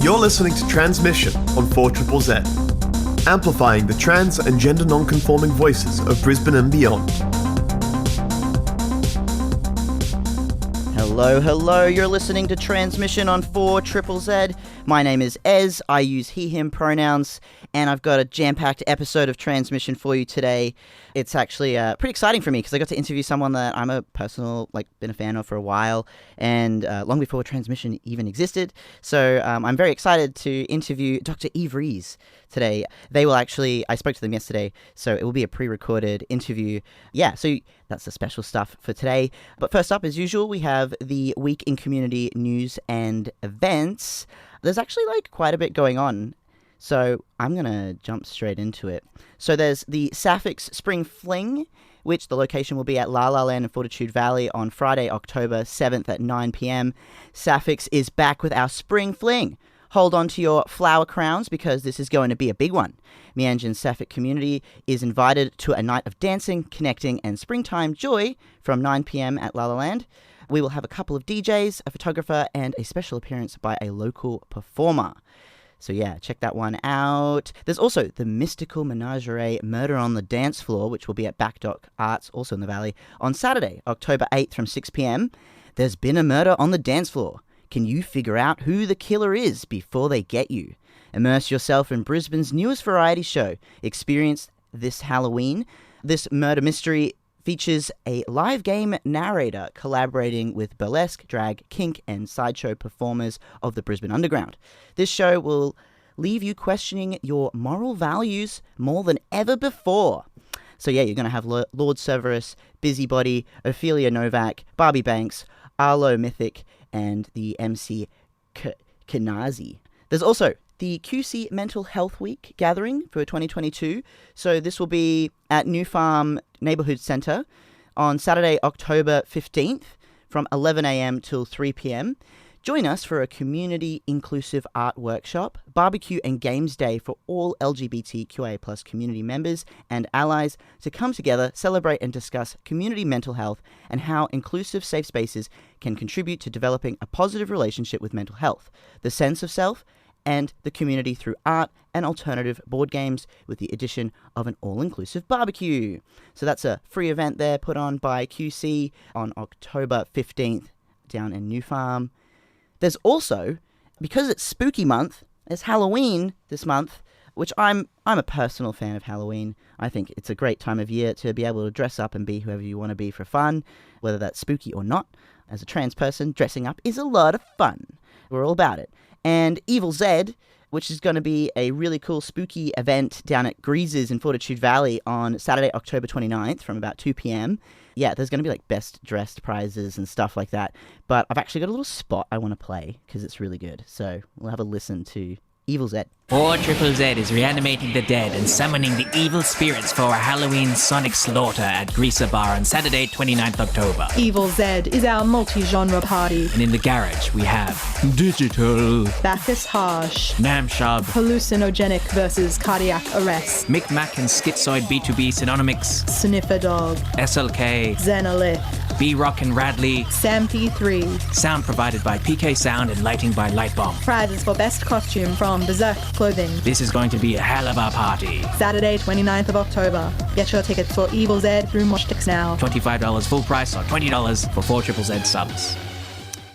You're listening to Tranzmission on 4ZZZ, amplifying the trans and gender non-conforming voices of Brisbane and beyond. Hello, you're listening to Tranzmission on 4ZZZ. My name is Ez, I use he, him pronouns, and I've got a jam-packed episode of Tranzmission for you today. It's actually pretty exciting for me because I got to interview someone that I'm been a fan of for a while, and long before Tranzmission even existed. So I'm very excited to interview Dr Yves Rees today. I spoke to them yesterday, so it will be a pre-recorded interview. Yeah, so that's the special stuff for today. But first up, as usual, we have the week in community news and events. There's actually quite a bit going on, so I'm going to jump straight into it. So there's the Sapphics Spring Fling, which the location will be at La La Land in Fortitude Valley on Friday, October 7th at 9 p.m. Sapphics is back with our Spring Fling. Hold on to your flower crowns because this is going to be a big one. Meanjin Sapphic community is invited to a night of dancing, connecting, and springtime joy from 9 p.m. at La La Land. We will have a couple of DJs, a photographer, and a special appearance by a local performer. So yeah, check that one out. There's also the Mystical Menagerie Murder on the Dance Floor, which will be at Backdock Arts, also in the Valley, on Saturday, October 8th from 6 p.m. There's been a murder on the dance floor. Can you figure out who the killer is before they get you? Immerse yourself in Brisbane's newest variety show. Experience this Halloween. This murder mystery features a live game narrator collaborating with burlesque, drag, kink, and sideshow performers of the Brisbane Underground. This show will leave you questioning your moral values more than ever before. So yeah, you're going to have Lord Cerberus, Busybody, Ophelia Novak, Barbie Banks, Arlo Mythic, and the MC Kenazi. There's also the QC Mental Health Week gathering for 2022. So this will be at New Farm Neighbourhood Centre on Saturday, October 15th from 11 a.m. till 3 p.m. Join us for a community-inclusive art workshop, barbecue and games day for all LGBTQIA+ community members and allies to come together, celebrate and discuss community mental health and how inclusive safe spaces can contribute to developing a positive relationship with mental health, the sense of self, and the community through art and alternative board games with the addition of an all-inclusive barbecue. So that's a free event there put on by QC on October 15th down in New Farm. There's also, because it's spooky month, there's Halloween this month, which I'm a personal fan of Halloween. I think it's a great time of year to be able to dress up and be whoever you want to be for fun, whether that's spooky or not. As a trans person, dressing up is a lot of fun. We're all about it. And Evil Zed, which is going to be a really cool spooky event down at Grease's in Fortitude Valley on Saturday, October 29th from about 2 p.m. Yeah, there's going to be best dressed prizes and stuff like that. But I've actually got a little spot I want to play because it's really good. So we'll have a listen to Evil Zed. 4ZZZ is reanimating the dead and summoning the evil spirits for a Halloween sonic slaughter at Greaser Bar on Saturday, 29th October. Evil Zed is our multi-genre party. And in the garage, we have Digital, Bacchus Harsh, Naarm Shub, Hallucinogenic versus Cardiac Arrest, Micmac and Schizoid B2B Synonymics, Sniffer Dog, SLK, Xenolith, B-Rock and Radley, Sam P3. Sound provided by PK Sound and lighting by Lightbomb. Prizes for best costume from Berserk Clothing. This is going to be a hell of a party. Saturday, 29th of October. Get your tickets for Evil Zed through Moshtics now. $25 full price or $20 for 4ZZZ subs.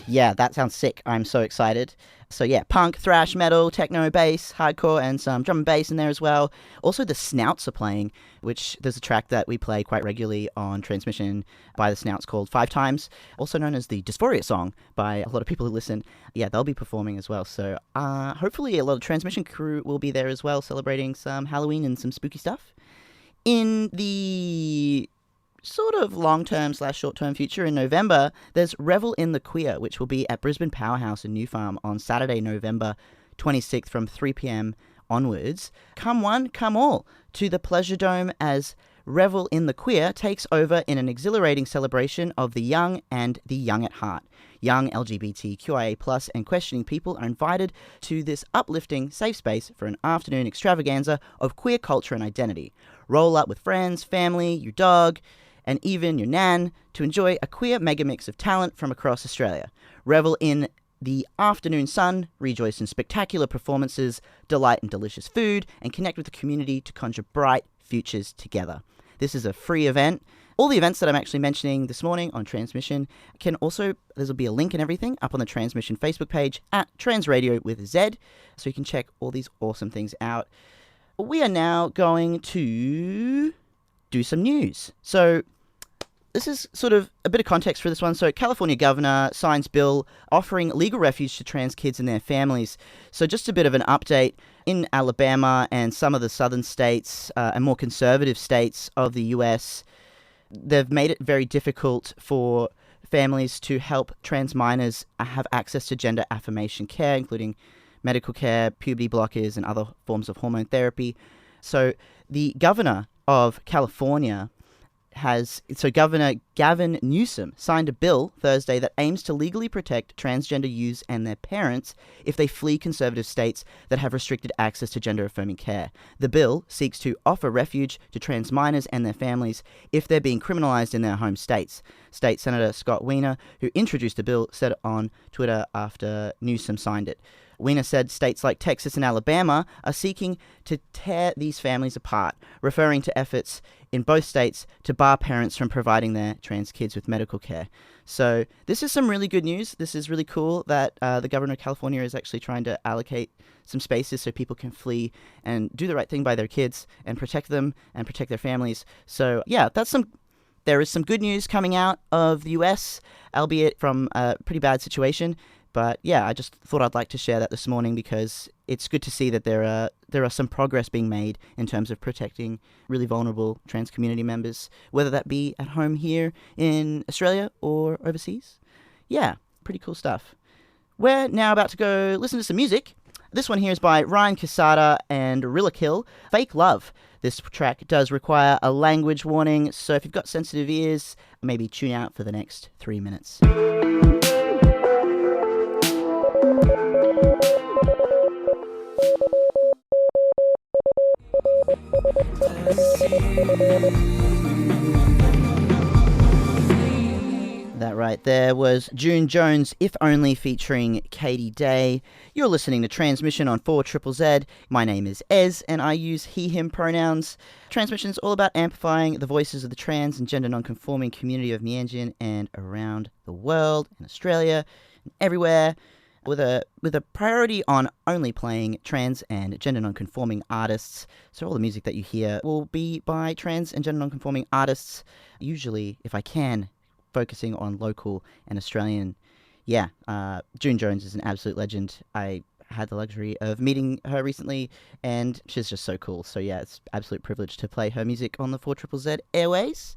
Yeah, that sounds sick. I'm so excited. So yeah, punk, thrash, metal, techno, bass, hardcore, and some drum and bass in there as well. Also, the Snouts are playing, which there's a track that we play quite regularly on Tranzmission by the Snouts called 5 Times, also known as the Dysphoria song by a lot of people who listen. Yeah, they'll be performing as well. So hopefully a lot of Tranzmission crew will be there as well, celebrating some Halloween and some spooky stuff. In the sort of long-term / short-term future in November, there's Revel in the Queer, which will be at Brisbane Powerhouse in New Farm on Saturday, November 26th from 3 p.m. onwards. Come one, come all to the Pleasure Dome as Revel in the Queer takes over in an exhilarating celebration of the young and the young at heart. Young LGBTQIA+ and questioning people are invited to this uplifting, safe space for an afternoon extravaganza of queer culture and identity. Roll up with friends, family, your dog, and even your nan to enjoy a queer megamix of talent from across Australia. Revel in the afternoon sun, rejoice in spectacular performances, delight in delicious food, and connect with the community to conjure bright futures together. This is a free event. All the events that I'm actually mentioning this morning on Tranzmission can also, there'll be a link and everything up on the Tranzmission Facebook page at Trans Radio with Z, so you can check all these awesome things out. We are now going to do some news. So this is sort of a bit of context for this one. So California governor signs bill offering legal refuge to trans kids and their families. So just a bit of an update. In Alabama and some of the southern states and more conservative states of the US, they've made it very difficult for families to help trans minors have access to gender affirmation care, including medical care, puberty blockers, and other forms of hormone therapy. So the governor of California Governor Gavin Newsom signed a bill Thursday that aims to legally protect transgender youths and their parents if they flee conservative states that have restricted access to gender-affirming care. The bill seeks to offer refuge to trans minors and their families if they're being criminalized in their home states. State Senator Scott Wiener, who introduced the bill, said on Twitter after Newsom signed it. Wiener said states like Texas and Alabama are seeking to tear these families apart, referring to efforts in both states to bar parents from providing their trans kids with medical care. So this is some really good news. This is really cool that the governor of California is actually trying to allocate some spaces so people can flee and do the right thing by their kids and protect them and protect their families. So yeah, there is some good news coming out of the US, albeit from a pretty bad situation. But yeah, I just thought I'd like to share that this morning because it's good to see that there are some progress being made in terms of protecting really vulnerable trans community members, whether that be at home here in Australia or overseas. Yeah, pretty cool stuff. We're now about to go listen to some music. This one here is by Ryan Casada and Rilla Kill, Fake Love. This track does require a language warning, so if you've got sensitive ears, maybe tune out for the next 3 minutes. That right there was June Jones, If Only, featuring Katie Day. You're listening to Tranzmission on 4ZZZ. My name is Ez, and I use he, him pronouns. Tranzmission is all about amplifying the voices of the trans and gender non-conforming community of Meanjin and around the world, in Australia, and everywhere, with a priority on only playing trans and gender non-conforming artists. So all the music that you hear will be by trans and gender non-conforming artists, usually, if I can, focusing on local and Australian. Yeah, June Jones is an absolute legend. I had the luxury of meeting her recently, and she's just so cool. So yeah, it's an absolute privilege to play her music on the 4ZZZ airways.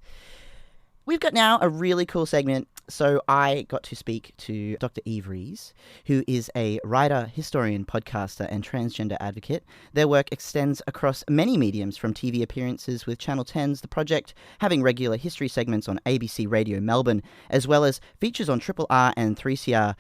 We've got now a really cool segment. So I got to speak to Dr. Yves Rees, who is a writer, historian, podcaster, and transgender advocate. Their work extends across many mediums, from TV appearances with Channel 10's The Project, having regular history segments on ABC Radio Melbourne, as well as features on Triple R and 3CR.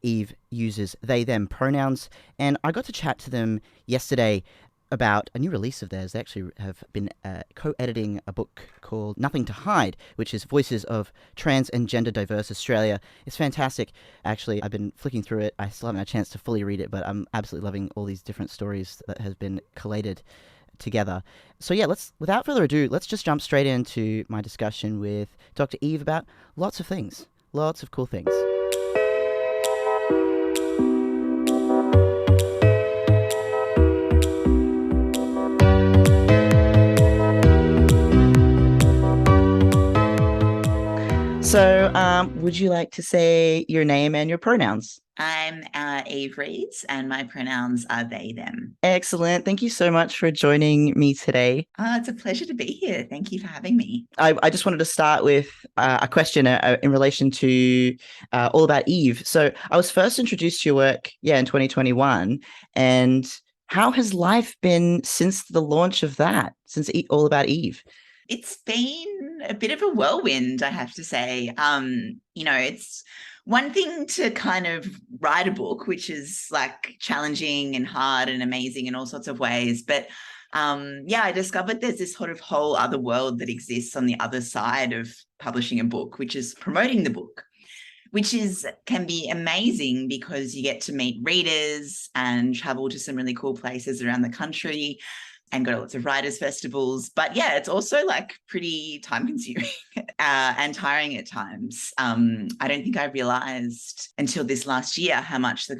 Yves uses they/them pronouns, and I got to chat to them yesterday about a new release of theirs. They actually have been co-editing a book called Nothing to Hide, which is Voices of Trans and Gender Diverse Australia. It's fantastic. Actually, I've been flicking through it. I still haven't had a chance to fully read it, but I'm absolutely loving all these different stories that have been collated together. So yeah, without further ado, let's just jump straight into my discussion with Dr. Yves about lots of things, lots of cool things. So, would you like to say your name and your pronouns? I'm Yves Rees, and my pronouns are they, them. Excellent. Thank you so much for joining me today. It's a pleasure to be here. Thank you for having me. I just wanted to start with a question in relation to All About Eve. So I was first introduced to your work, in 2021. And how has life been since the launch of that, since All About Eve? it's been a bit of a whirlwind, I have to say. It's one thing to kind of write a book, which is like challenging and hard and amazing in all sorts of ways. But I discovered there's this sort of whole other world that exists on the other side of publishing a book, which is promoting the book, which can be amazing because you get to meet readers and travel to some really cool places around the country and go to lots of writers' festivals. But yeah, it's also like pretty time consuming and tiring at times. I don't think I realized until this last year how much the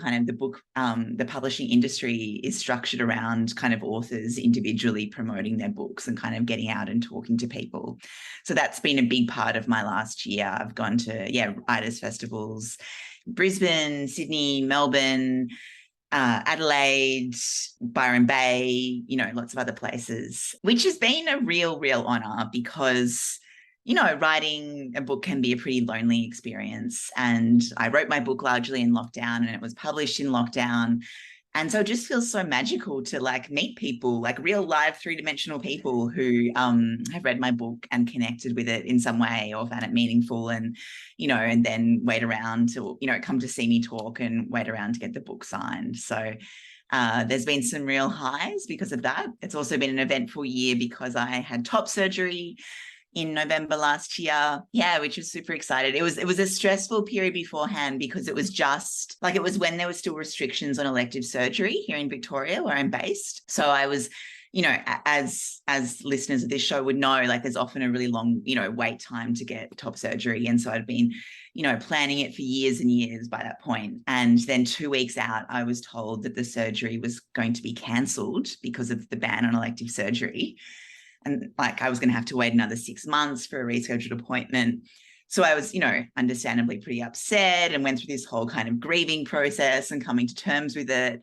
publishing industry is structured around kind of authors individually promoting their books and kind of getting out and talking to people. So that's been a big part of my last year. I've gone to, writers' festivals, Brisbane, Sydney, Melbourne, Adelaide, Byron Bay, lots of other places, which has been a real honor because, writing a book can be a pretty lonely experience. And I wrote my book largely in lockdown and it was published in lockdown. And so it just feels so magical to like meet people, like real live 3-dimensional people who have read my book and connected with it in some way or found it meaningful and then wait around to, come to see me talk and wait around to get the book signed. So there's been some real highs because of that. It's also been an eventful year because I had top surgery in November last year. Yeah, which was super excited. It was a stressful period beforehand because it was just like, it was when there were still restrictions on elective surgery here in Victoria where I'm based. So I was, as listeners of this show would know, like there's often a really long, wait time to get top surgery. And so I'd been, planning it for years and years by that point. And then 2 weeks out, I was told that the surgery was going to be cancelled because of the ban on elective surgery. And like I was going to have to wait another 6 months for a rescheduled appointment. So I was, understandably pretty upset and went through this whole kind of grieving process and coming to terms with it.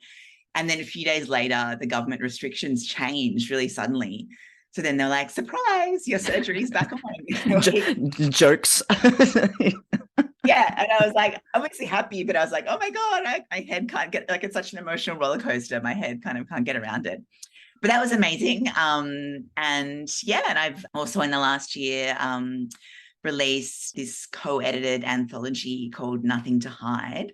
And then a few days later, the government restrictions changed really suddenly. So then they're like, surprise, your surgery's back on. Jokes. Yeah. And I was like, obviously happy, but I was like, oh my God, my head can't get, like, it's such an emotional roller coaster. My head kind of can't get around it. But that was amazing. And I've also in the last year released this co-edited anthology called Nothing to Hide,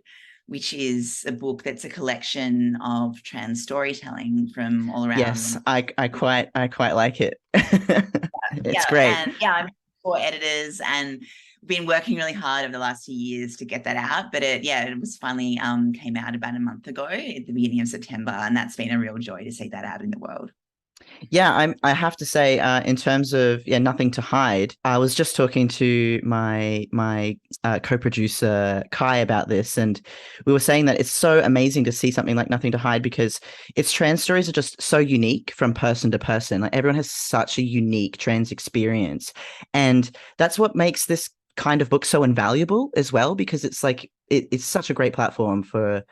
which is a book that's a collection of trans storytelling from all around. Yes, I quite like it. It's great. And I'm 4 editors and been working really hard over the last few years to get that out. But it was finally came out about a month ago at the beginning of September. And that's been a real joy to see that out in the world. Yeah, I have to say, in terms of Nothing to Hide, I was just talking to my co-producer Kai about this, and we were saying that it's so amazing to see something like Nothing to Hide because its trans stories are just so unique from person to person. Like everyone has such a unique trans experience, and that's what makes this kind of book so invaluable as well, because it's like it's such a great platform for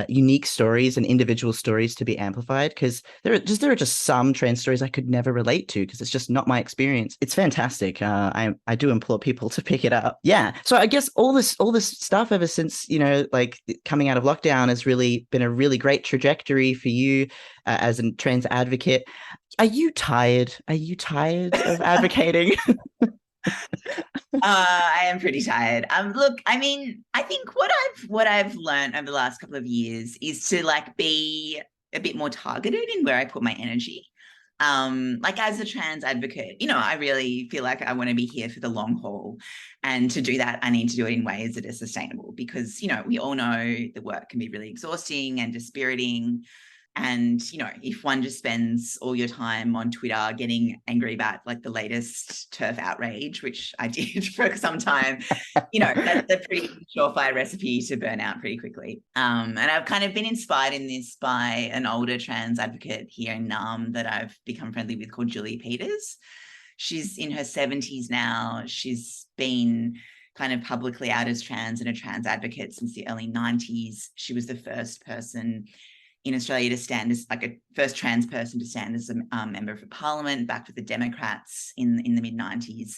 unique stories and individual stories to be amplified, because there are just some trans stories I could never relate to because it's just not my experience. It's fantastic. I do implore people to pick it up. Yeah. So I guess all this stuff ever since, like coming out of lockdown has really been a really great trajectory for you as a trans advocate. Are you tired? Are you tired of advocating? I am pretty tired. Look, I mean, I think what I've learned over the last couple of years is to like be a bit more targeted in where I put my energy. Like as a trans advocate, I really feel like I want to be here for the long haul. And to do that, I need to do it in ways that are sustainable because, we all know the work can be really exhausting and dispiriting. And, if one just spends all your time on Twitter getting angry about like the latest TERF outrage, which I did for some time, that's a pretty surefire recipe to burn out pretty quickly. And I've kind of been inspired in this by an older trans advocate here in Naarm that I've become friendly with called Julie Peters. She's in her 70s now. She's been kind of publicly out as trans and a trans advocate since the early 90s. She was the first person in Australia to stand as like a first trans person to stand as a member of parliament, back with the Democrats in the mid-90s.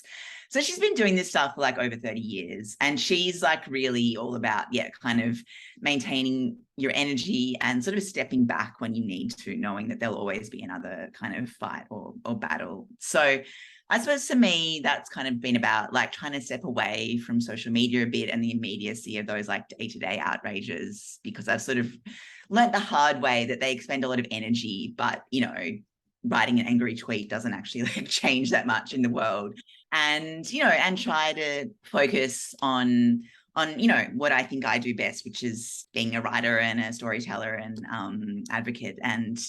So she's been doing this stuff for like over 30 years. And she's like really all about, kind of maintaining your energy and sort of stepping back when you need to, knowing that there'll always be another kind of fight or battle. So I suppose for me, that's kind of been about like trying to step away from social media a bit and the immediacy of those like day-to-day outrages, because I've sort of learnt the hard way that they expend a lot of energy, but, you know, writing an angry tweet doesn't actually like change that much in the world. And, you know, and try to focus on, you know, what I think I do best, which is being a writer and a storyteller and advocate. And,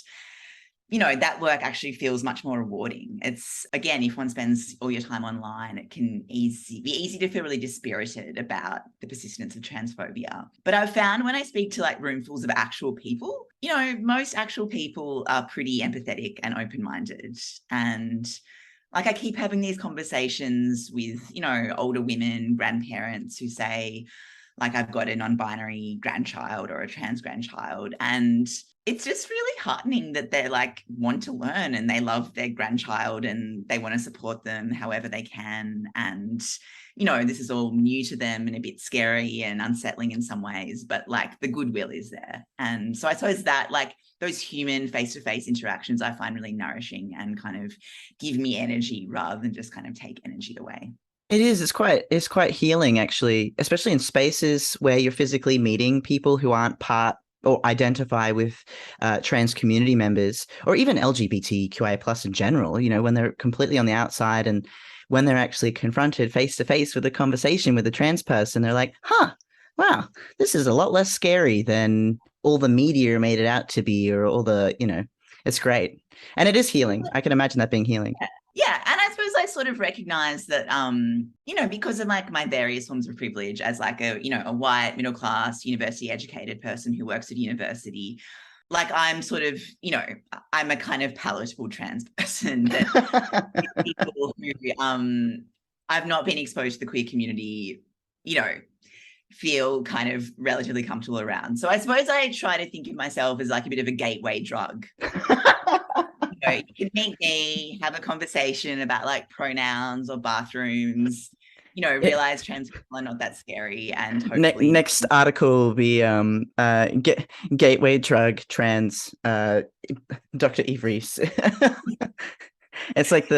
you know, that work actually feels much more rewarding. It's, again, if one spends all your time online, it can be easy to feel really dispirited about the persistence of transphobia. But I've found when I speak to like roomfuls of actual people, you know, most actual people are pretty empathetic and open-minded. And like I keep having these conversations with, you know, older women, grandparents who say, like, I've got a non-binary grandchild or a trans grandchild. And it's just really heartening that they like want to learn and they love their grandchild and they want to support them however they can. And, you know, this is all new to them and a bit scary and unsettling in some ways, but like the goodwill is there. And so I suppose that like those human face-to-face interactions I find really nourishing and kind of give me energy rather than just kind of take energy away. It is. It's quite healing, actually, especially in spaces where you're physically meeting people who aren't part or identify with trans community members, or even LGBTQIA plus in general. You know, when they're completely on the outside and when they're actually confronted face to face with a conversation with a trans person, they're like, "Huh, wow, this is a lot less scary than all the media made it out to be, or all the, you know." It's great, and it is healing. I can imagine that being healing. Yeah. And I suppose I sort of recognize that, you know, because of like my various forms of privilege as like a, you know, a white, middle class, university educated person who works at university, like I'm sort of, you know, I'm a kind of palatable trans person that people who I've not been exposed to the queer community, you know, feel kind of relatively comfortable around. So I suppose I try to think of myself as like a bit of a gateway drug. You know, you can meet me, have a conversation about like pronouns or bathrooms, you know, realize trans people are not that scary, and hopefully Next article will be gateway drug trans Dr. Yves Rees. It's like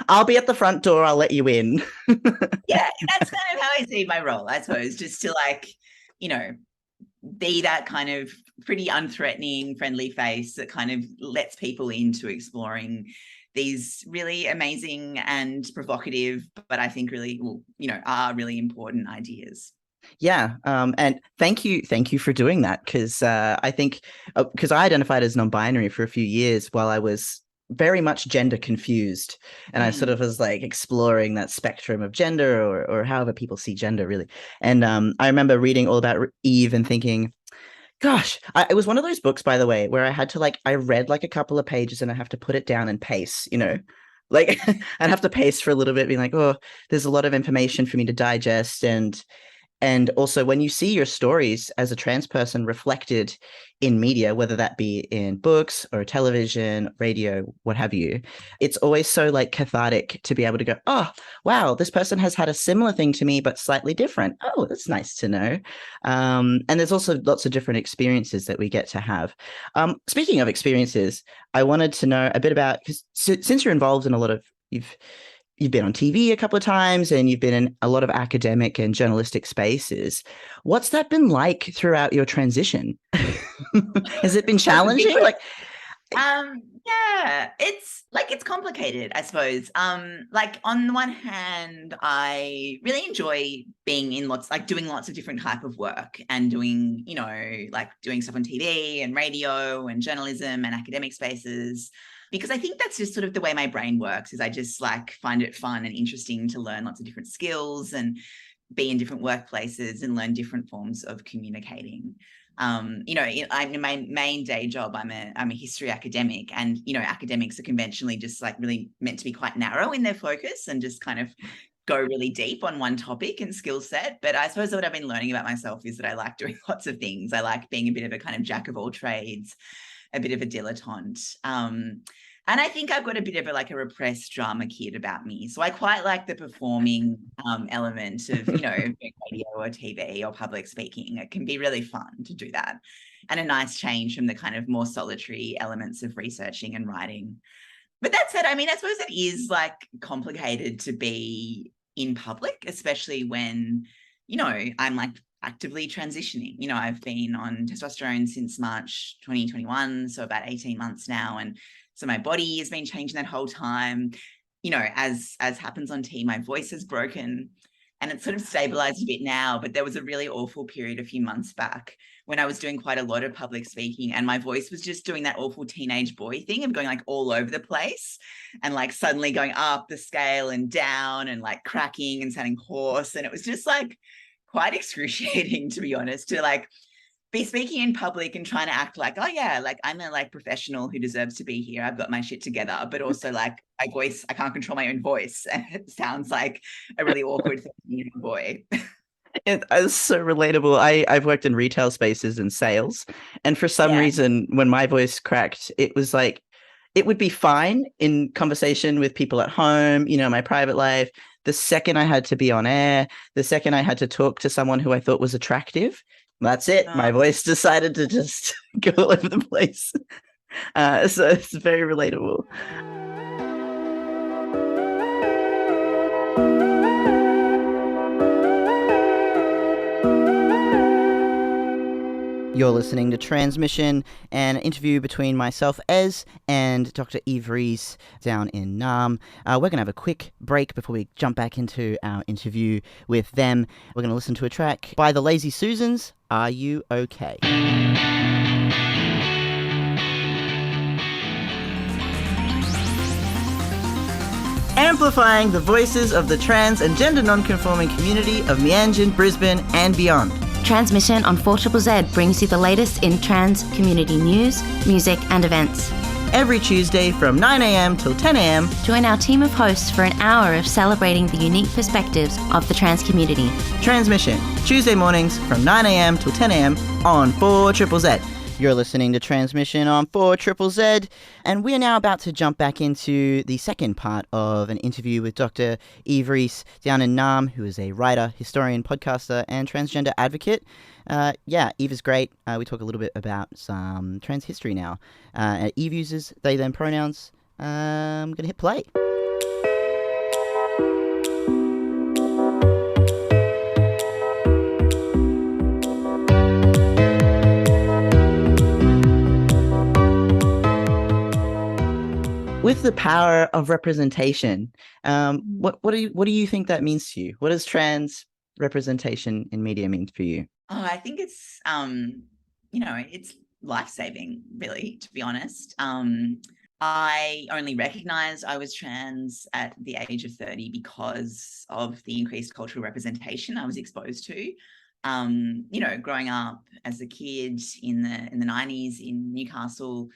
I'll be at the front door, I'll let you in. Yeah, that's kind of how I see my role, I suppose, just to like, you know, be that kind of pretty unthreatening, friendly face that kind of lets people into exploring these really amazing and provocative, but I think really, you know, are really important ideas. Yeah. And thank you for doing that. Cause I think, because I identified as non-binary for a few years while I was very much gender confused. And I sort of was like exploring that spectrum of gender, or however people see gender really. And I remember reading all about Eve and thinking, gosh, it was one of those books, by the way, where I had to like, I read like a couple of pages and I have to put it down and pace, you know, like I'd have to pace for a little bit, being like, oh, there's a lot of information for me to digest. And also when you see your stories as a trans person reflected in media, whether that be in books or television, radio, what have you, it's always so like cathartic to be able to go, oh, wow, this person has had a similar thing to me, but slightly different. Oh, that's nice to know. And there's also lots of different experiences that we get to have. Speaking of experiences, I wanted to know a bit about, because since you're involved in a lot of, you've been on TV a couple of times and you've been in a lot of academic and journalistic spaces. What's that been like throughout your transition? Has it been challenging? Like, yeah, it's complicated, I suppose. Like on the one hand, I really enjoy being in doing lots of different type of work and doing, you know, like doing stuff on TV and radio and journalism and academic spaces, because I think that's just sort of the way my brain works, is I just like find it fun and interesting to learn lots of different skills and be in different workplaces and learn different forms of communicating. You know, in my main day job, I'm a history academic, and, you know, academics are conventionally just like really meant to be quite narrow in their focus and just kind of go really deep on one topic and skill set. But I suppose what I've been learning about myself is that I like doing lots of things. I like being a bit of a kind of jack of all trades, a bit of a dilettante. And I think I've got a bit of a repressed drama kid about me. So I quite like the performing element of, you know, radio or TV or public speaking. It can be really fun to do that. And a nice change from the kind of more solitary elements of researching and writing. But that said, I mean, I suppose it is like complicated to be in public, especially when, I'm like actively transitioning. I've been on testosterone since March 2021, so about 18 months now. And so my body has been changing that whole time. As happens on T, my voice has broken and it's sort of stabilized a bit now, but there was a really awful period a few months back when I was doing quite a lot of public speaking and my voice was just doing that awful teenage boy thing of going like all over the place and like suddenly going up the scale and down and like cracking and sounding hoarse. And it was just like quite excruciating, to be honest, to like be speaking in public and trying to act like, oh yeah, like I'm a like professional who deserves to be here. I've got my shit together, but also like my voice, I can't control my own voice. And it sounds like a really awkward thing, boy. It's so relatable. I've worked in retail spaces and sales, and for some reason, when my voice cracked, it was like it would be fine in conversation with people at home, my private life. The second I had to be on air, the second I had to talk to someone who I thought was attractive, that's it. My voice decided to just go all over the place. So it's very relatable. You're listening to Tranzmission, an interview between myself, Ez, and Dr Yves Rees down in Naarm. We're going to have a quick break before we jump back into our interview with them. We're going to listen to a track by the Lazy Susans, Are You Okay? Amplifying the voices of the trans and gender non-conforming community of Meanjin, Brisbane and beyond. Tranzmission on 4ZZZ brings you the latest in trans community news, music and events. Every Tuesday from 9am till 10am. Join our team of hosts for an hour of celebrating the unique perspectives of the trans community. Tranzmission, Tuesday mornings from 9am till 10am on 4ZZZ. You're listening to Tranzmission on 4ZZZ, and we're now about to jump back into the second part of an interview with Dr. Yves Rees down in Naarm, who is a writer, historian, podcaster, and transgender advocate. Yves is great. We talk a little bit about some trans history now. Yves uses they, them pronouns. I'm going to hit play. With the power of representation, what do you think that means to you? What does trans representation in media mean for you? Oh, I think it's it's life-saving, really, to be honest. I only recognized I was trans at the age of 30 because of the increased cultural representation I was exposed to. Growing up as a kid in the 90s in Newcastle,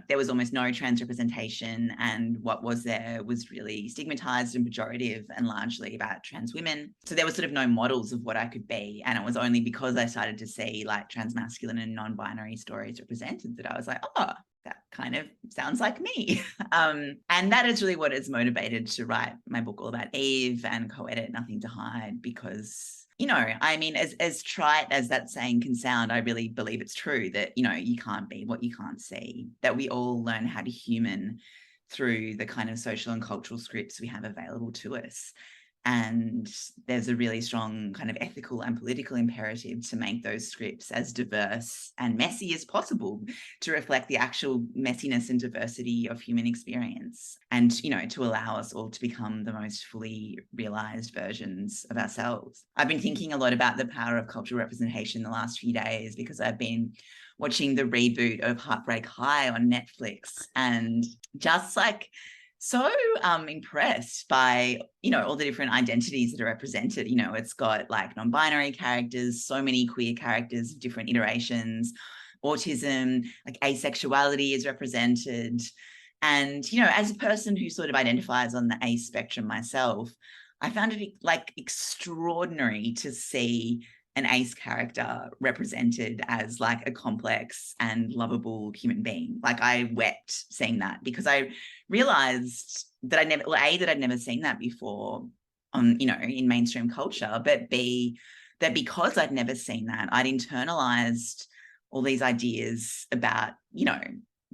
there was almost no trans representation, and what was there was really stigmatized and pejorative and largely about trans women. So there was sort of no models of what I could be. And it was only because I started to see like trans masculine and non-binary stories represented that I was like, oh, that kind of sounds like me. And that is really what has motivated to write my book all about Eve and co-edit Nothing to Hide, because as trite as that saying can sound, I really believe it's true that, you can't be what you can't see, that we all learn how to human through the kind of social and cultural scripts we have available to us. And there's a really strong kind of ethical and political imperative to make those scripts as diverse and messy as possible, to reflect the actual messiness and diversity of human experience, and, to allow us all to become the most fully realized versions of ourselves. I've been thinking a lot about the power of cultural representation the last few days because I've been watching the reboot of Heartbreak High on Netflix, and just like so impressed by, all the different identities that are represented. It's got like non-binary characters, so many queer characters of different iterations, autism, like asexuality is represented. And, as a person who sort of identifies on the ace spectrum myself, I found it like extraordinary to see an ace character represented as like a complex and lovable human being. Like I wept seeing that because I realized that I'd never seen that before on, in mainstream culture, but B, that because I'd never seen that, I'd internalized all these ideas about,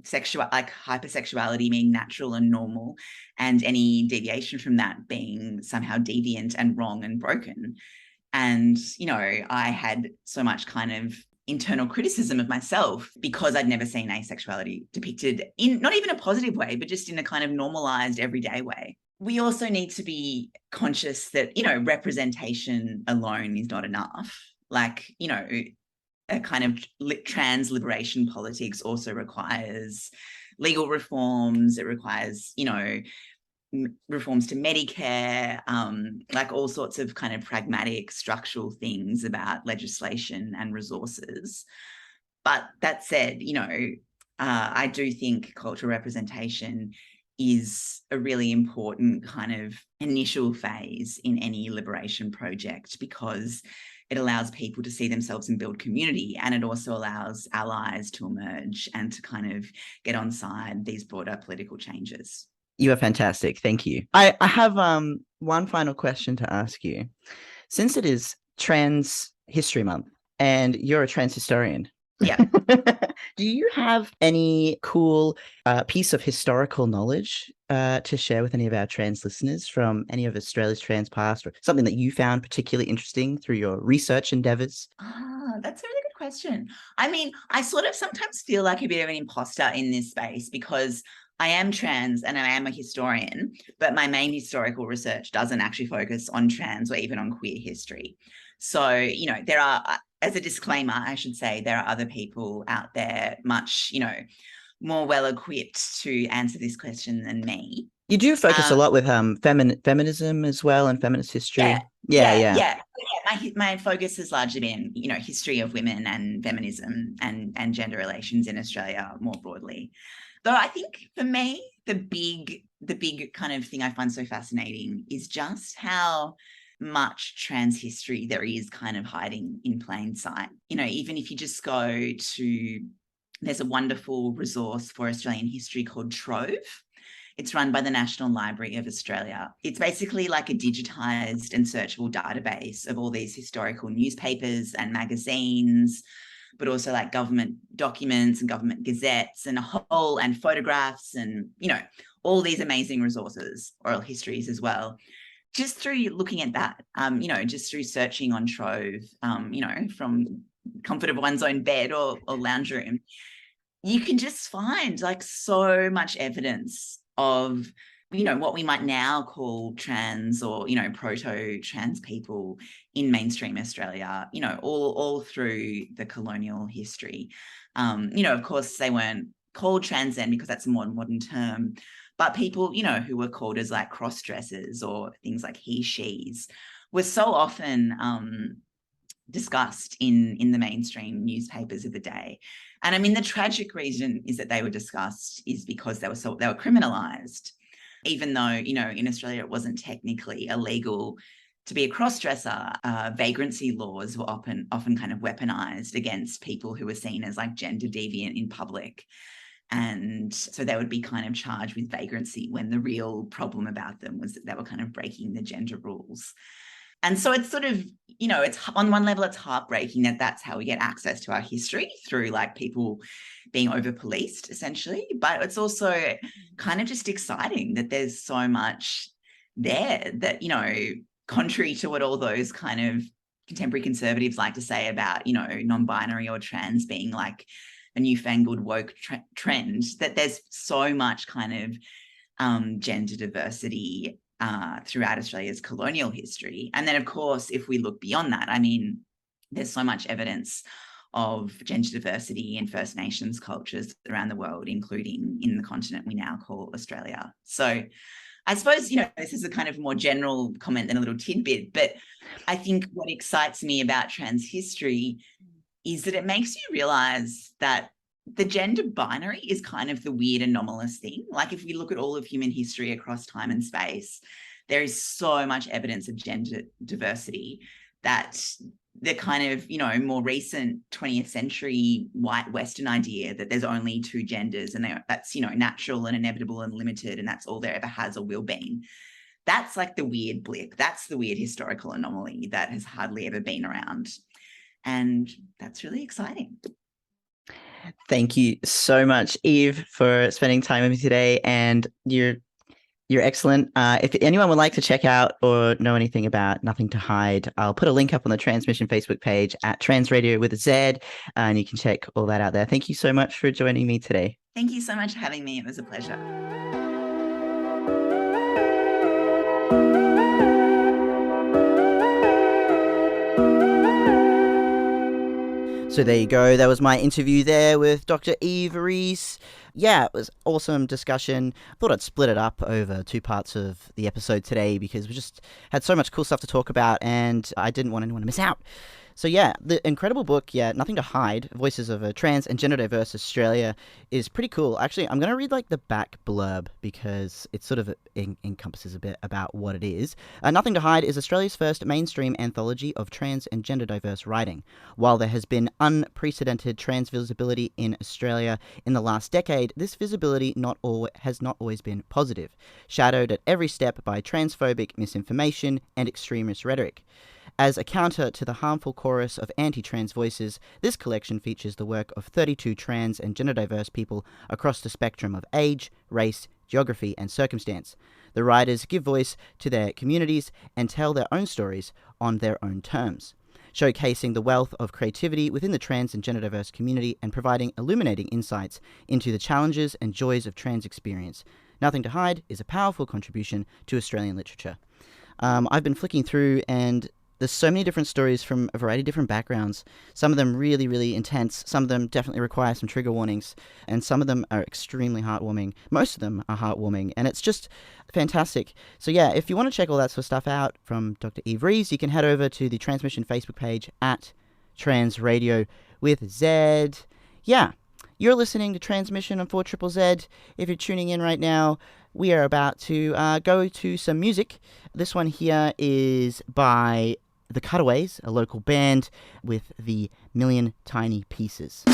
hypersexuality being natural and normal, and any deviation from that being somehow deviant and wrong and broken. And, I had so much kind of internal criticism of myself because I'd never seen asexuality depicted in not even a positive way, but just in a kind of normalized everyday way. We also need to be conscious that, representation alone is not enough. Like, a kind of trans liberation politics also requires legal reforms. It requires, reforms to Medicare, like all sorts of kind of pragmatic structural things about legislation and resources. But that said, I do think cultural representation is a really important kind of initial phase in any liberation project, because it allows people to see themselves and build community, and it also allows allies to emerge and to kind of get on side these broader political changes. You are fantastic. Thank you. I have one final question to ask you. Since it is Trans History Month and you're a trans historian, yeah, do you have any cool piece of historical knowledge to share with any of our trans listeners from any of Australia's trans past, or something that you found particularly interesting through your research endeavours? That's a really good question. I mean, I sort of sometimes feel like a bit of an imposter in this space, because I am trans and I am a historian, but my main historical research doesn't actually focus on trans or even on queer history. So, there are, as a disclaimer, I should say, there are other people out there much, more well-equipped to answer this question than me. You do focus a lot with feminism as well, and feminist history. Yeah. My focus has largely been, history of women and feminism and gender relations in Australia more broadly. Though I think for me, the big kind of thing I find so fascinating is just how much trans history there is kind of hiding in plain sight. Even if you just go to, there's a wonderful resource for Australian history called Trove. It's run by the National Library of Australia. It's basically like a digitized and searchable database of all these historical newspapers and magazines, but also like government documents and government gazettes and and photographs and, all these amazing resources, oral histories as well. Just through looking at that, just through searching on Trove, from comfort of one's own bed or lounge room, you can just find like so much evidence of, what we might now call trans or, proto-trans people in mainstream Australia, all through the colonial history. Of course, they weren't called trans then because that's a more modern term, but people, who were called as like cross-dressers or things like he, she's were so often discussed in the mainstream newspapers of the day. And I mean, the tragic reason is that they were discussed is because they were criminalized. Even though, in Australia, it wasn't technically illegal to be a cross-dresser, vagrancy laws were often kind of weaponized against people who were seen as like gender deviant in public. And so they would be kind of charged with vagrancy when the real problem about them was that they were kind of breaking the gender rules. And so it's sort of, it's on one level, it's heartbreaking that that's how we get access to our history, through like people being over-policed essentially. But it's also kind of just exciting that there's so much there that, contrary to what all those kind of contemporary conservatives like to say about, non-binary or trans being like a newfangled woke trend, that there's so much kind of gender diversity throughout Australia's colonial history. And then, of course, if we look beyond that, I mean, there's so much evidence of gender diversity in First Nations cultures around the world, including in the continent we now call Australia. So I suppose, this is a kind of more general comment than a little tidbit, but I think what excites me about trans history is that it makes you realize that the gender binary is kind of the weird anomalous thing. Like if we look at all of human history across time and space, there is so much evidence of gender diversity that the kind of, more recent 20th century white Western idea that there's only two genders and that's, natural and inevitable and limited and that's all there ever has or will be. That's like the weird blip. That's the weird historical anomaly that has hardly ever been around. And that's really exciting. Thank you so much, Eve, for spending time with me today. And you're excellent. If anyone would like to check out or know anything about Nothing to Hide, I'll put a link up on the Transmission Facebook page at Trans Radio with a Z, and you can check all that out there. Thank you so much for joining me today. Thank you so much for having me. It was a pleasure. So there you go. That was my interview there with Dr. Yves Rees. Yeah, it was awesome discussion. Thought I'd split it up over 2 parts of the episode today because we just had so much cool stuff to talk about and I didn't want anyone to miss out. So yeah, the incredible book, Nothing to Hide, Voices of a Trans and Gender Diverse Australia is pretty cool. Actually, I'm going to read like the back blurb because it sort of encompasses a bit about what it is. Nothing to Hide is Australia's first mainstream anthology of trans and gender diverse writing. While there has been unprecedented trans visibility in Australia in the last decade, this visibility has not always been positive, shadowed at every step by transphobic misinformation and extremist rhetoric. As a counter to the harmful chorus of anti-trans voices, this collection features the work of 32 trans and gender diverse people across the spectrum of age, race, geography, and circumstance. The writers give voice to their communities and tell their own stories on their own terms, showcasing the wealth of creativity within the trans and gender diverse community and providing illuminating insights into the challenges and joys of trans experience. Nothing to Hide is a powerful contribution to Australian literature. I've been flicking through and there's so many different stories from a variety of different backgrounds. Some of them really, really intense. Some of them definitely require some trigger warnings. And some of them are extremely heartwarming. Most of them are heartwarming. And it's just fantastic. So yeah, if you want to check all that sort of stuff out from Dr. Yves Rees, you can head over to the Transmission Facebook page at Trans Radio with Z. Yeah, you're listening to Transmission on 4ZZZ. If you're tuning in right now, we are about to go to some music. This one here is by The Cutaways, a local band, with the Million Tiny Pieces.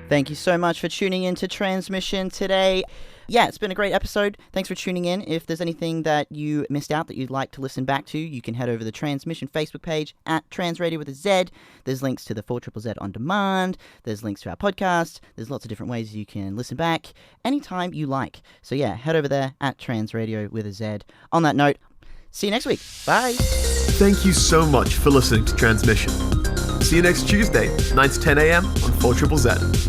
Thank you so much for tuning in to Transmission today. Yeah, it's been a great episode. Thanks for tuning in. If there's anything that you missed out that you'd like to listen back to, you can head over to the Transmission Facebook page at Trans Radio with a Z. There's links to the 4ZZZ On Demand. There's links to our podcast. There's lots of different ways you can listen back anytime you like. So yeah, head over there at Trans Radio with a Z. On that note, see you next week. Bye. Thank you so much for listening to Transmission. See you next Tuesday, 9 to 10 a.m. on 4ZZZ.